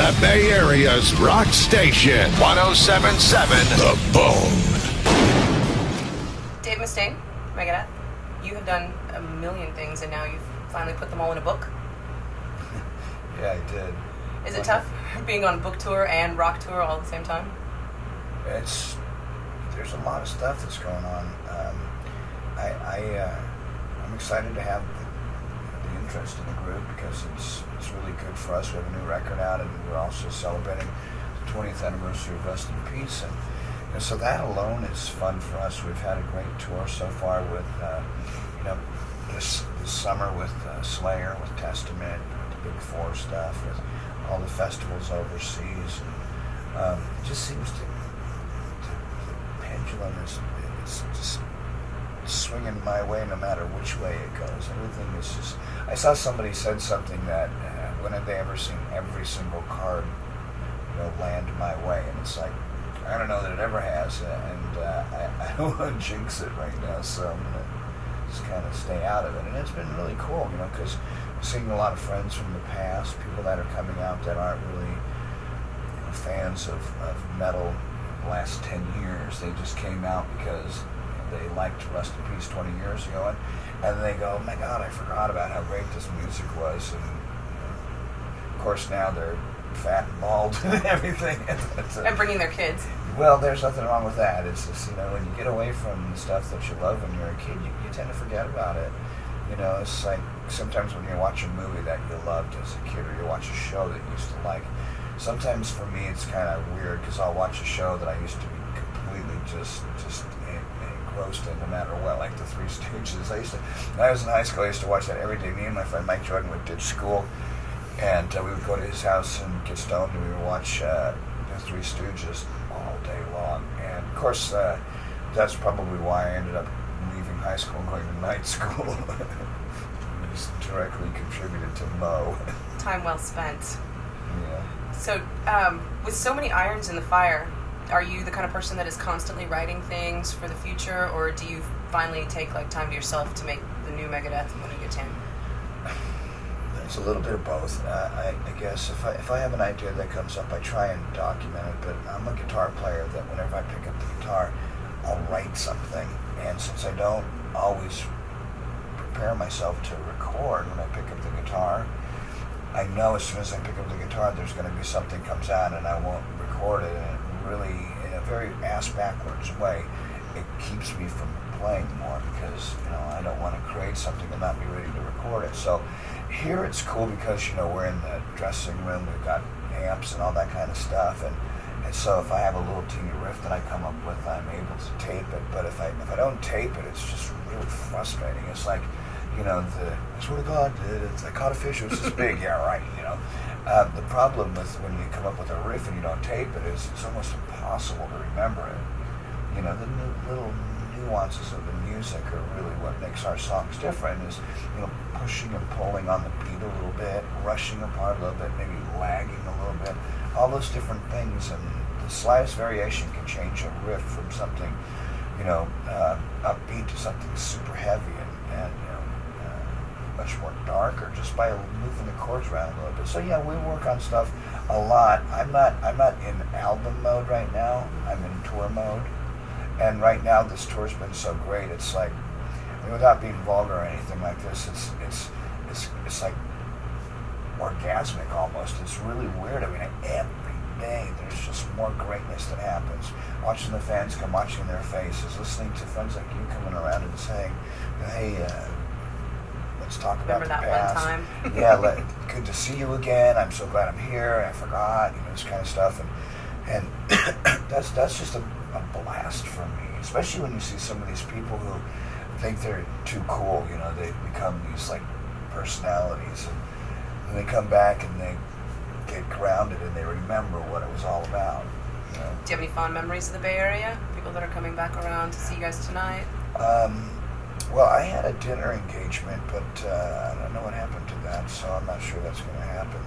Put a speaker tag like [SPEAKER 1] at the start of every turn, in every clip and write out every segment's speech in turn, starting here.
[SPEAKER 1] The Bay Area's rock station, 107.7 The Bone.
[SPEAKER 2] Dave Mustaine, Megadeth, you have done a million things and now you've finally put them all in a book.
[SPEAKER 3] Yeah, I did.
[SPEAKER 2] Is it tough being on book tour and rock tour all at the same time?
[SPEAKER 3] There's a lot of stuff that's going on. I'm excited to have the interest in the group because it's really good for us. We have a new record out, and we're also celebrating the 20th anniversary of Rest in Peace, and so that alone is fun for us. We've had a great tour so far with this summer with Slayer, with Testament, with the Big Four stuff, with all the festivals overseas. It just seems the pendulum is just swinging my way no matter which way it goes. Everything is just... I saw somebody said something that when have they ever seen every single card land my way, and it's like, I don't know that it ever has, and I don't want to jinx it right now, so I'm going to just kind of stay out of it. And it's been really cool, because I'm seeing a lot of friends from the past, people that are coming out that aren't really fans of metal the last 10 years. They just came out because they liked Rest in Peace 20 years ago, and they go, oh my God, I forgot about how great this music was. And of course now they're fat and bald and everything.
[SPEAKER 2] And bringing their kids.
[SPEAKER 3] Well, there's nothing wrong with that. It's just, when you get away from the stuff that you love when you're a kid, you tend to forget about it. It's like sometimes when you watch a movie that you loved as a kid, or you watch a show that you used to like, sometimes for me it's kind of weird because I'll watch a show that I used to be completely just engrossed in no matter what, like the Three Stooges. When I was in high school, I used to watch that every day. Me and my friend Mike Jordan would ditch school, and we would go to his house and get stoned, and we would watch the Three Stooges all day long. And of course, that's probably why I ended up leaving high school and going to night school. It's directly contributed to Mo.
[SPEAKER 2] Time well spent.
[SPEAKER 3] Yeah.
[SPEAKER 2] So, with so many irons in the fire, are you the kind of person that is constantly writing things for the future, or do you finally take time to yourself to make the new Megadeth when you get 10?
[SPEAKER 3] It's a little bit of both. I guess if I have an idea that comes up, I try and document it, but I'm a guitar player that whenever I pick up the guitar, I'll write something. And since I don't always prepare myself to record when I pick up the guitar, I know as soon as I pick up the guitar, there's going to be something comes out and I won't record it. And it really, in a very ass-backwards way, it keeps me from playing more because, I don't want to create something and not be ready to record it. So here it's cool because, we're in the dressing room, we've got amps and all that kind of stuff. And so if I have a little teeny riff that I come up with, I'm able to tape it. But if I don't tape it, it's just really frustrating. It's like, I swear to God, I caught a fish, it was this big. Yeah, right, The problem with when you come up with a riff and you don't tape it is it's almost impossible to remember it. The little nuances of the music are really what makes our songs different is, pushing and pulling on the beat a little bit, rushing apart a little bit, maybe lagging a little bit, all those different things. And the slightest variation can change a riff from something, upbeat to something super heavy and much more dark, or just by moving the chords around a little bit. So yeah, we work on stuff a lot. I'm not in album mode right now. I'm in tour mode, and right now this tour's been so great. It's like, without being vulgar or anything like this, it's like orgasmic almost. It's really weird. Every day there's just more greatness that happens. Watching the fans come, watching their faces, listening to friends like you coming around and saying, hey, let's talk about the past.
[SPEAKER 2] Remember that one time?
[SPEAKER 3] Yeah, good to see you again. I'm so glad I'm here. I forgot, this kind of stuff. And that's just a blast for me, especially when you see some of these people who think they're too cool. They become these personalities, and they come back and they get grounded and they remember what it was all about.
[SPEAKER 2] Do you have any fond memories of the Bay Area? People that are coming back around to see you guys tonight?
[SPEAKER 3] Well, I had a dinner engagement, but I don't know what happened to that, so I'm not sure that's going to happen.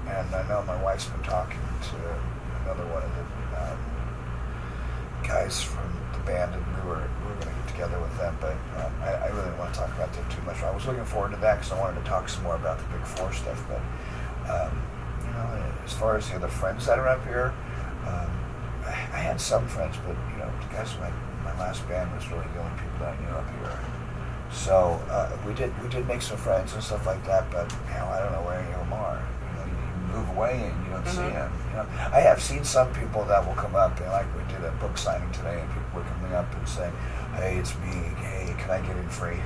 [SPEAKER 3] And I know my wife's been talking to another one of the guys from the band, and we were going to get together with them, but I really don't want to talk about them too much. I was looking forward to that because I wanted to talk some more about the Big Four stuff, but far as the other friends that are up here, I had some friends, but the guys my last band was really the only people that I knew up here. So we did make some friends and stuff like that, but I don't know where any of them are. You move away and you don't see them. I have seen some people that will come up, and like we did a book signing today, and people were coming up and saying, "Hey, it's me. Hey, can I get in free?"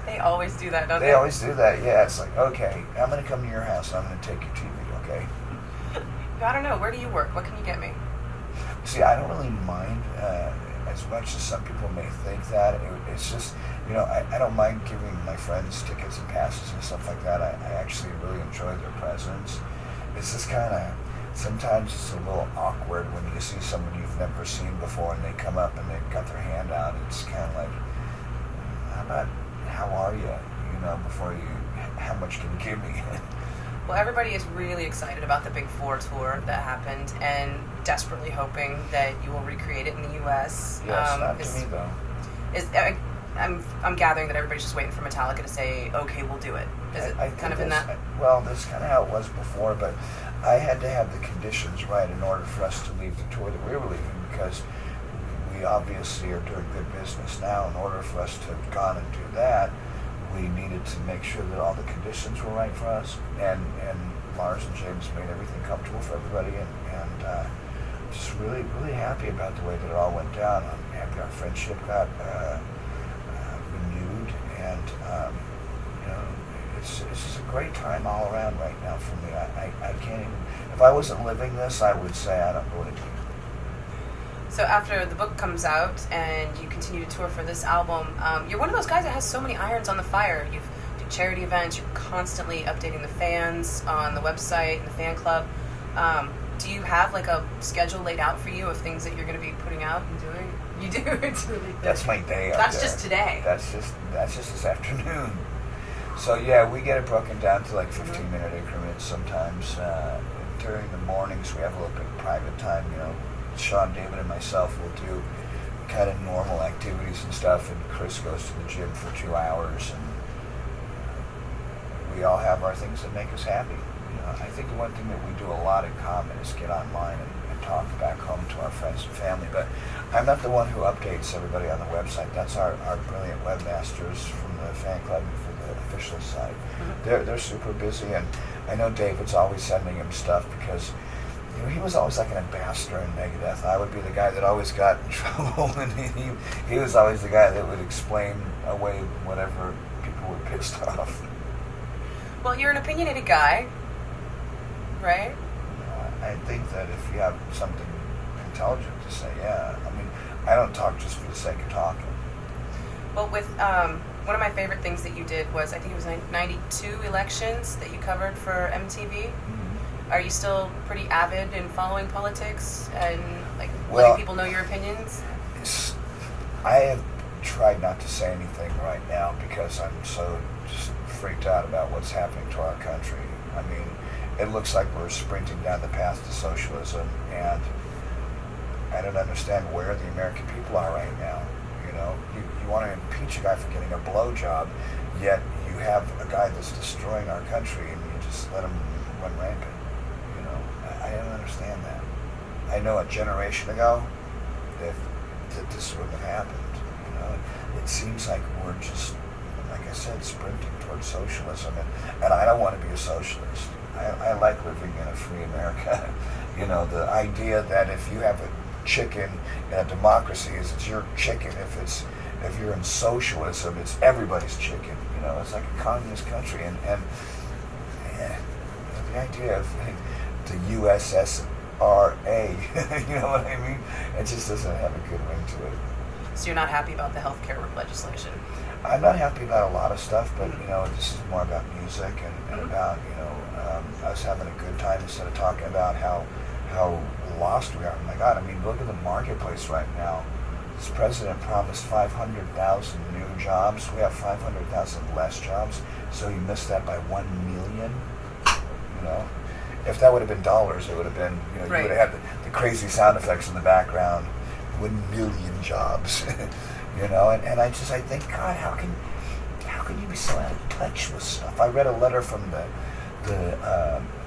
[SPEAKER 2] They always do that, don't they?
[SPEAKER 3] They always do that. Yeah, it's like, okay, I'm going to come to your house and I'm going to take your TV. Okay.
[SPEAKER 2] I don't know. Where do you work? What can you get me?
[SPEAKER 3] See, I don't really mind as much as some people may think that. It's just, I don't mind giving my friends tickets and passes and stuff like that. I actually really enjoy their presence. It's just kind of, sometimes it's a little awkward when you see someone you've never seen before and they come up and they've got their hand out. It's kind of like, how are you? How much can you give me?
[SPEAKER 2] Well, everybody is really excited about the Big 4 tour that happened and desperately hoping that you will recreate it in the U.S.
[SPEAKER 3] Yes, not to me, though.
[SPEAKER 2] I'm gathering that everybody's just waiting for Metallica to say, okay, we'll do it. Is it kind of in that?
[SPEAKER 3] Well, that's kind of how it was before, but I had to have the conditions right in order for us to leave the tour that we were leaving, because we obviously are doing good business now. In order for us to have gone and do that, we needed to make sure that all the conditions were right for us, and Lars and James made everything comfortable for everybody, and just really, really happy about the way that it all went down. I'm happy our friendship got renewed, and it's just a great time all around right now for me. I can't even, if I wasn't living this, I would say I don't know what it is.
[SPEAKER 2] So after the book comes out and you continue to tour for this album, you're one of those guys that has so many irons on the fire. You do charity events, you're constantly updating the fans on the website and the fan club. Do you have like a schedule laid out for you of things that you're going to be putting out and doing? You do? It's really good.
[SPEAKER 3] That's my day up
[SPEAKER 2] That's
[SPEAKER 3] there.
[SPEAKER 2] just today.
[SPEAKER 3] That's just this afternoon. So yeah, we get it broken down to like 15-minute increments sometimes. During the mornings, we have a little bit of private time, Sean, David, and myself will do kind of normal activities and stuff, and Chris goes to the gym for 2 hours, and we all have our things that make us happy. I think the one thing that we do a lot in common is get online and talk back home to our friends and family, but I'm not the one who updates everybody on the website. That's our brilliant webmasters from the fan club and from the official site. They're super busy, and I know David's always sending him stuff because he was always like an ambassador in Megadeth. I would be the guy that always got in trouble, and he was always the guy that would explain away whatever people were pissed off.
[SPEAKER 2] Well, you're an opinionated guy, right?
[SPEAKER 3] I think that if you have something intelligent to say, yeah. I mean, I don't talk just for the sake of talking.
[SPEAKER 2] Well, with one of my favorite things that you did was, I think it was 92 elections that you covered for MTV. Are you still pretty avid in following politics and letting people know your opinions?
[SPEAKER 3] I have tried not to say anything right now because I'm so just freaked out about what's happening to our country. I mean, it looks like we're sprinting down the path to socialism, and I don't understand where the American people are right now. You want to impeach a guy for getting a blowjob, yet you have a guy that's destroying our country, and you just let him run rampant. I don't understand that. I know a generation ago that this wouldn't have happened. It seems like we're just, like I said, sprinting towards socialism, and I don't want to be a socialist. I like living in a free America. The idea that if you have a chicken in a democracy, it's your chicken. If you're in socialism, it's everybody's chicken. It's like a communist country, and the idea of the USSRA, you know what I mean? It just doesn't have a good ring to it.
[SPEAKER 2] So you're not happy about the healthcare legislation?
[SPEAKER 3] I'm not happy about a lot of stuff, but this is more about music and about us having a good time instead of talking about how lost we are. Oh my God, I mean, look at the marketplace right now. This president promised 500,000 new jobs. We have 500,000 less jobs, so he missed that by 1 million. If that would have been dollars, it would have been, you would have had the crazy sound effects in the background. 1 million jobs, and I think, God, how can you be so out of touch with stuff? I read a letter from the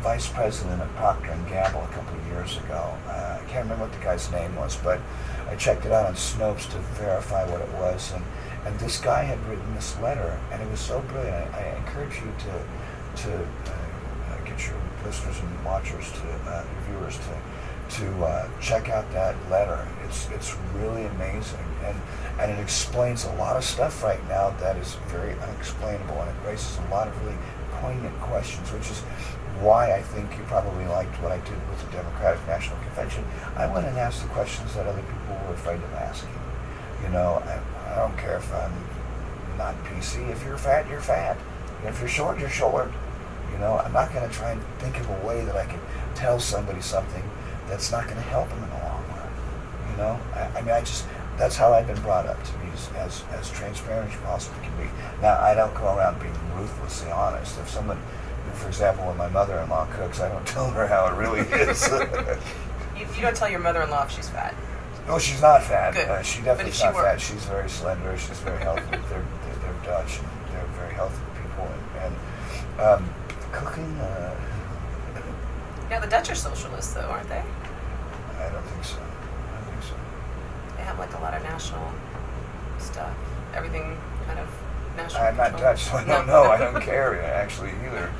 [SPEAKER 3] vice president of Procter & Gamble a couple of years ago. I can't remember what the guy's name was, but I checked it out on Snopes to verify what it was, and this guy had written this letter, and it was so brilliant. I encourage you to get your listeners and watchers, your viewers, to check out that letter. It's really amazing, and it explains a lot of stuff right now that is very unexplainable, and it raises a lot of really poignant questions, which is why I think you probably liked what I did with the Democratic National Convention. I went and asked the questions that other people were afraid of asking. You know, I don't care if I'm not PC. If you're fat, you're fat. If you're short, you're short. You know, I'm not going to try and think of a way that I can tell somebody something that's not going to help them in the long run. You know, I mean, that's how I've been brought up, to be as transparent as you possibly can be. Now, I don't go around being ruthlessly honest. If someone, for example, when my mother-in-law cooks, I don't tell her how it really is.
[SPEAKER 2] You don't tell your mother-in-law if she's fat.
[SPEAKER 3] No, she's not fat.
[SPEAKER 2] Good.
[SPEAKER 3] She definitely is not fat. She's very slender. She's very healthy. They're Dutch, and they're very healthy people. And cooking.
[SPEAKER 2] Yeah, the Dutch are socialists, though, aren't they?
[SPEAKER 3] I don't think so.
[SPEAKER 2] They have like a lot of national stuff. Everything kind of national.
[SPEAKER 3] I'm not Dutch, so I don't know. I don't care actually either.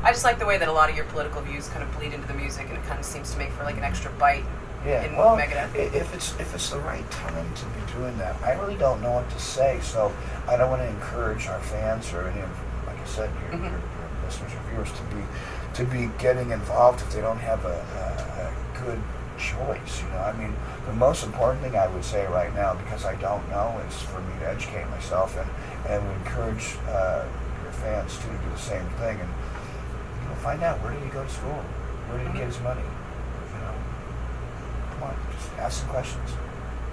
[SPEAKER 2] I just like the way that a lot of your political views kind of bleed into the music, and it kind of seems to make for like an extra bite.
[SPEAKER 3] Yeah,
[SPEAKER 2] in
[SPEAKER 3] well,
[SPEAKER 2] Megadeth.
[SPEAKER 3] if it's the right time to be doing that, I really don't know what to say. So I don't want to encourage our fans or any of, like I said, your listeners or viewers to be getting involved if they don't have a good choice. You know, I mean, the most important thing I would say right now, because I don't know, is for me to educate myself and encourage your fans too to do the same thing and find out, where did he go to school? Where did he get his money? Come on, just ask some questions.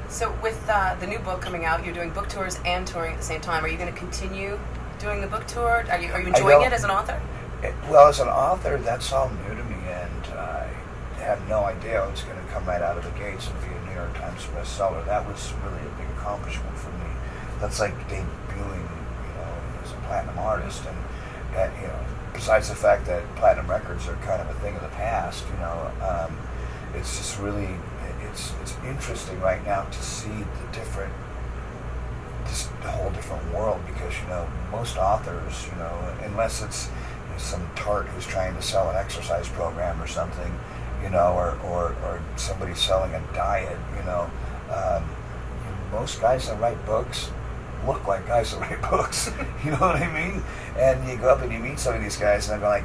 [SPEAKER 2] So with the new book coming out, you're doing book tours and touring at the same time. Are you going to continue doing the book tour? Are you enjoying it as an author?
[SPEAKER 3] Well, as an author, that's all new to me, and I had no idea I was going to come right out of the gates and be a New York Times bestseller. That was really a big accomplishment for me. That's like debuting, as a platinum artist, and besides the fact that platinum records are kind of a thing of the past, it's just really, it's interesting right now to see this whole different world, because, most authors, unless it's some tart who's trying to sell an exercise program or something, or somebody selling a diet, most guys that write books look like guys that write books. You know what I mean? And you go up and you meet some of these guys, and they're like,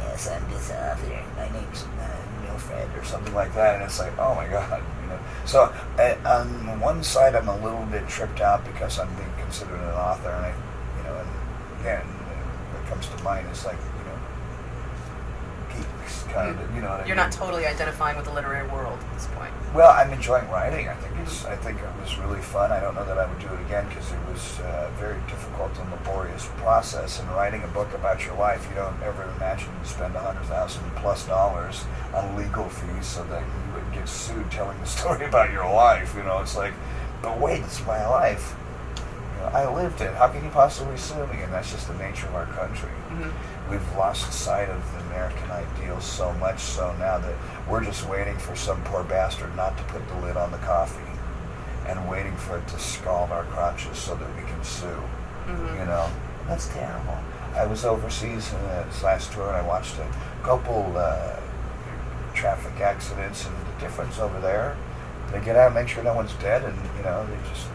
[SPEAKER 3] "Yes, I'm this author. My name's Fred," or something like that, and it's like, oh my God, So on one side, I'm a little bit tripped out because I'm being considered an author, and and again, what comes to mind is like, geeks kind of, what I mean?
[SPEAKER 2] You're not totally identifying with the literary world at this point.
[SPEAKER 3] Well, I'm enjoying writing. I think it was really fun. I don't know that I would do it again because it was a very difficult and laborious process. And writing a book about your life, you don't ever imagine you'd spend $100,000+ on legal fees so that you wouldn't get sued telling the story about your life. It's like, but wait, it's my life. I lived it. How can you possibly sue me? And that's just the nature of our country. Mm-hmm. We've lost sight of the American ideal so much so now that we're just waiting for some poor bastard not to put the lid on the coffee and waiting for it to scald our crotches so that we can sue. Mm-hmm. That's terrible. I was overseas in this last tour, and I watched a couple traffic accidents, and the difference over there, they get out and make sure no one's dead, and they just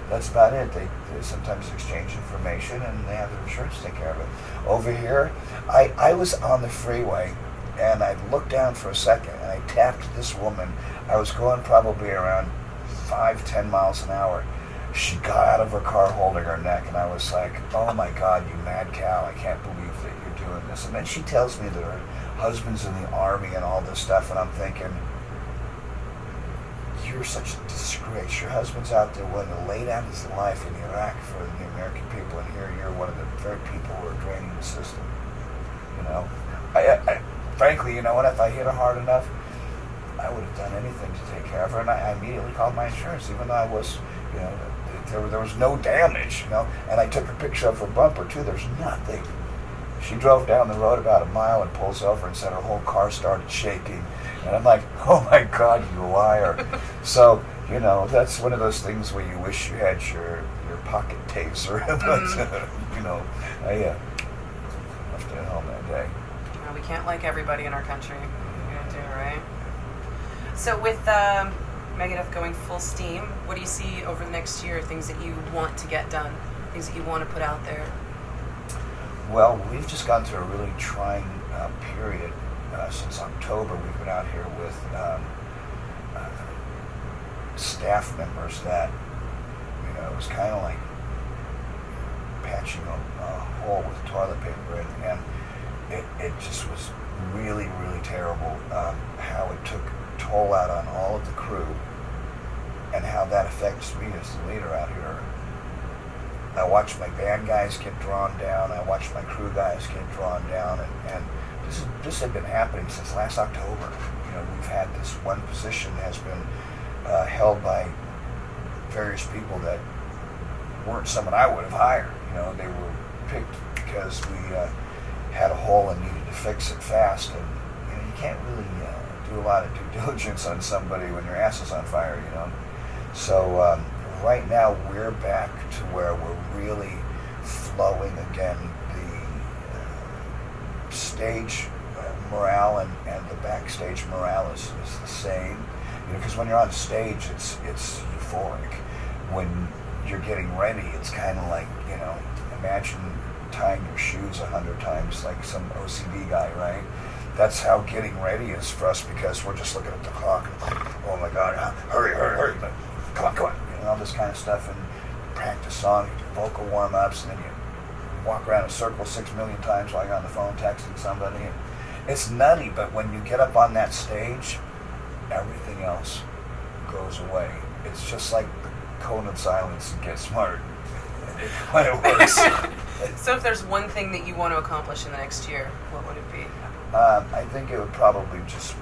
[SPEAKER 3] that's about it. They sometimes exchange information, and they have their insurance take care of it. Over here, I was on the freeway, and I looked down for a second, and I tapped this woman. I was going probably around 5-10 miles an hour. She got out of her car holding her neck, and I was like, oh my God, you mad cow, I can't believe that you're doing this. And then she tells me that her husband's in the army and all this stuff, and I'm thinking, you're such a disgrace. Your husband's out there willing to lay down his life in Iraq for the American people, and here you're one of the very people who are draining the system. I frankly, what, if I hit her hard enough, I would have done anything to take care of her, and I immediately called my insurance, even though I was, there was no damage, and I took a picture of her bumper too. There's nothing. she drove down the road about a mile and pulls over and said her whole car started shaking. And I'm like, oh my God, you liar. So, you know, that's one of those things where you wish you had your pocket taser. But, you know, I left it at home that day.
[SPEAKER 2] Well, we can't like everybody in our country. What are you going to do, right? So with Megadeth going full steam, what do you see over the next year? Things that you want to get done? Things that you want to put out there?
[SPEAKER 3] Well, we've just gone through a really trying period. Since October, we've been out here with staff members that, you know, it was kind of like patching a hole with toilet paper, and it just was really, really terrible how it took toll out on all of the crew and how that affects me as the leader out here. I watched my band guys get drawn down. I watched my crew guys get drawn down, and this had been happening since last October. You know, we've had this one position has been held by various people that weren't someone I would have hired. You know, they were picked because we had a hole and needed to fix it fast, and you know, you can't really do a lot of due diligence on somebody when your ass is on fire, you know. So right now we're back to where we're really flowing again. The stage morale and the backstage morale is the same. You know, because when you're on stage, it's euphoric. When you're getting ready, it's kind of like, you know, imagine tying your shoes 100 times like some OCD guy, right? That's how getting ready is for us, because we're just looking at the clock and like, oh my God, hurry, like, come on, you know, all this kind of stuff, and practice song, you do vocal warm-ups, and then you walk around in a circle 6 million times while you're on the phone texting somebody. And it's nutty, but when you get up on that stage, everything else goes away. It's just like the cone of silence and Get Smart when it works.
[SPEAKER 2] So if there's one thing that you want to accomplish in the next year, what would it be?
[SPEAKER 3] I think it would probably just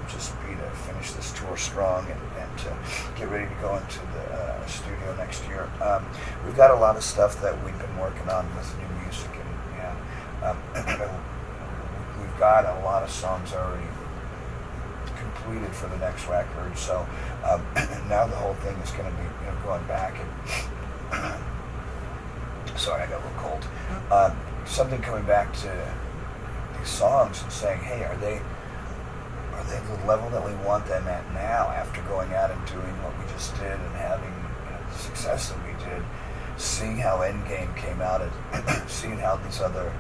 [SPEAKER 3] be to finish this tour strong and to get ready to go into the studio next year. We've got a lot of stuff that we've been working on with new music, and we've got a lot of songs already completed for the next record. So now the whole thing is going to be, you know, going back and sorry, I got a little cold. Something coming back to these songs and saying, hey, are they the level that we want them at now, after going out and doing what we just did and having, you know, the success that we did, seeing how Endgame came out, and seeing how these other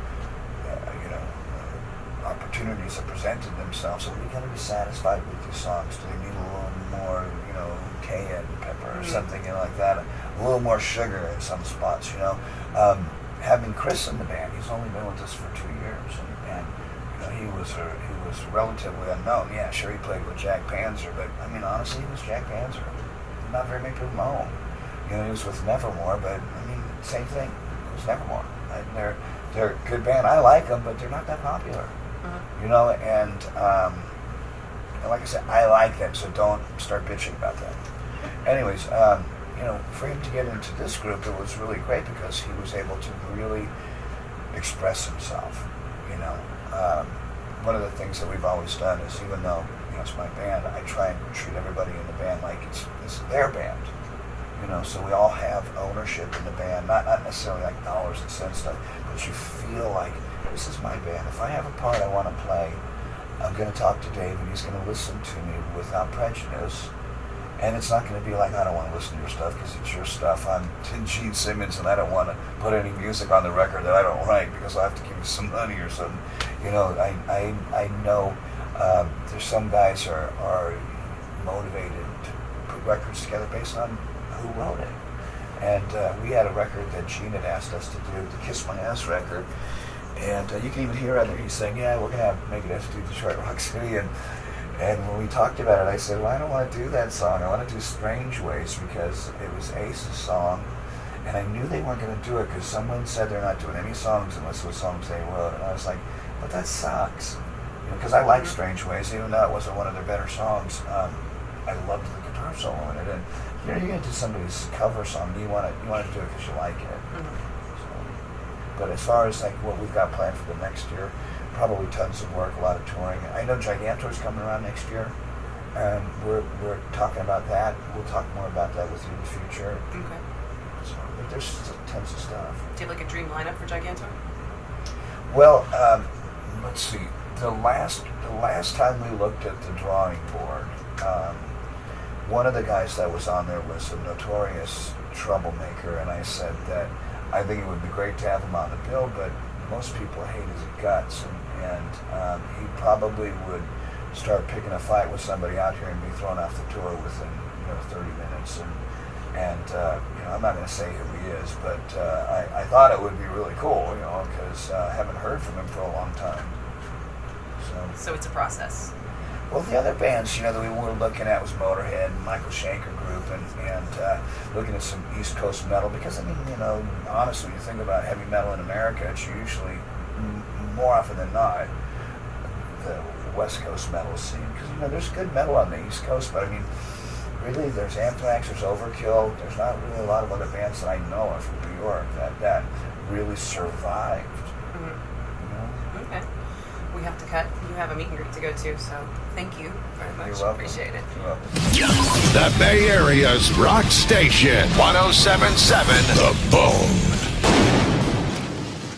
[SPEAKER 3] opportunities have presented themselves. Are we going to be satisfied with these songs? Do they need a little more, you know, cayenne pepper or something, you know, like that? A little more sugar in some spots, you know. Having Chris in the band, he's only been with us for 2 years, and you know, he was relatively unknown. Yeah, sure, he played with Jack Panzer, but I mean, honestly, he was Jack Panzer. Not very many people know him. You know, he was with Nevermore, but I mean, same thing. It was Nevermore. They're a good band. I like them, but they're not that popular. You know, and like I said, I like them, so don't start bitching about that. Anyways, you know, for him to get into this group, it was really great because he was able to really express himself. You know, one of the things that we've always done is, even though, you know, it's my band, I try and treat everybody in the band like it's their band. You know, so we all have ownership in the band, not necessarily like dollars and cents stuff, but you feel like, this is my band. If I have a part I want to play, I'm going to talk to Dave, and he's going to listen to me without prejudice. And it's not going to be like, I don't want to listen to your stuff because it's your stuff. I'm Gene Simmons, and I don't want to put any music on the record that I don't write because I have to give you some money or something. You know, I know there's some guys are motivated to put records together based on who wrote it. And we had a record that Gene had asked us to do, the Kiss My Ass record. And you can even hear on there, he's saying, yeah, we're going to have Megadeth do Detroit Rock City. And when we talked about it, I said, well, I don't want to do that song. I want to do Strange Ways, because it was Ace's song. And I knew they weren't going to do it because someone said they're not doing any songs unless it was songs they wrote. And I was like, but that sucks. Because I like Strange Ways, even though it wasn't one of their better songs. I loved the guitar solo in it. And you know, you're going to do somebody's cover song. You want to do it because you like it. But as far as like what we've got planned for the next year, probably tons of work, a lot of touring. I know Gigantour's coming around next year, and we're talking about that. We'll talk more about that with you in the future.
[SPEAKER 2] Okay.
[SPEAKER 3] So there's tons of stuff.
[SPEAKER 2] Do you have like a dream lineup for Gigantour?
[SPEAKER 3] Well, let's see. The last time we looked at the drawing board, one of the guys that was on there was a notorious troublemaker, and I said that I think it would be great to have him on the bill, but most people hate his guts, and he probably would start picking a fight with somebody out here and be thrown off the tour within 30 minutes. And I'm not going to say who he is, but I thought it would be really cool, because I haven't heard from him for a long time.
[SPEAKER 2] So it's a process.
[SPEAKER 3] Well, the other bands, that we were looking at was Motorhead and Michael Schenker Group, and looking at some East Coast metal, because, honestly, when you think about heavy metal in America, it's usually, more often than not, the West Coast metal scene. Because, there's good metal on the East Coast, but, really, there's Anthrax, there's Overkill, there's not really a lot of other bands that I know of from New York that really survived.
[SPEAKER 2] Mm-hmm. Okay. We have to cut. You have a meet and greet to go to, so thank you very much.
[SPEAKER 3] You're welcome.
[SPEAKER 2] Appreciate it.
[SPEAKER 3] You're welcome.
[SPEAKER 1] The Bay Area's rock station, 107.7 The Bone.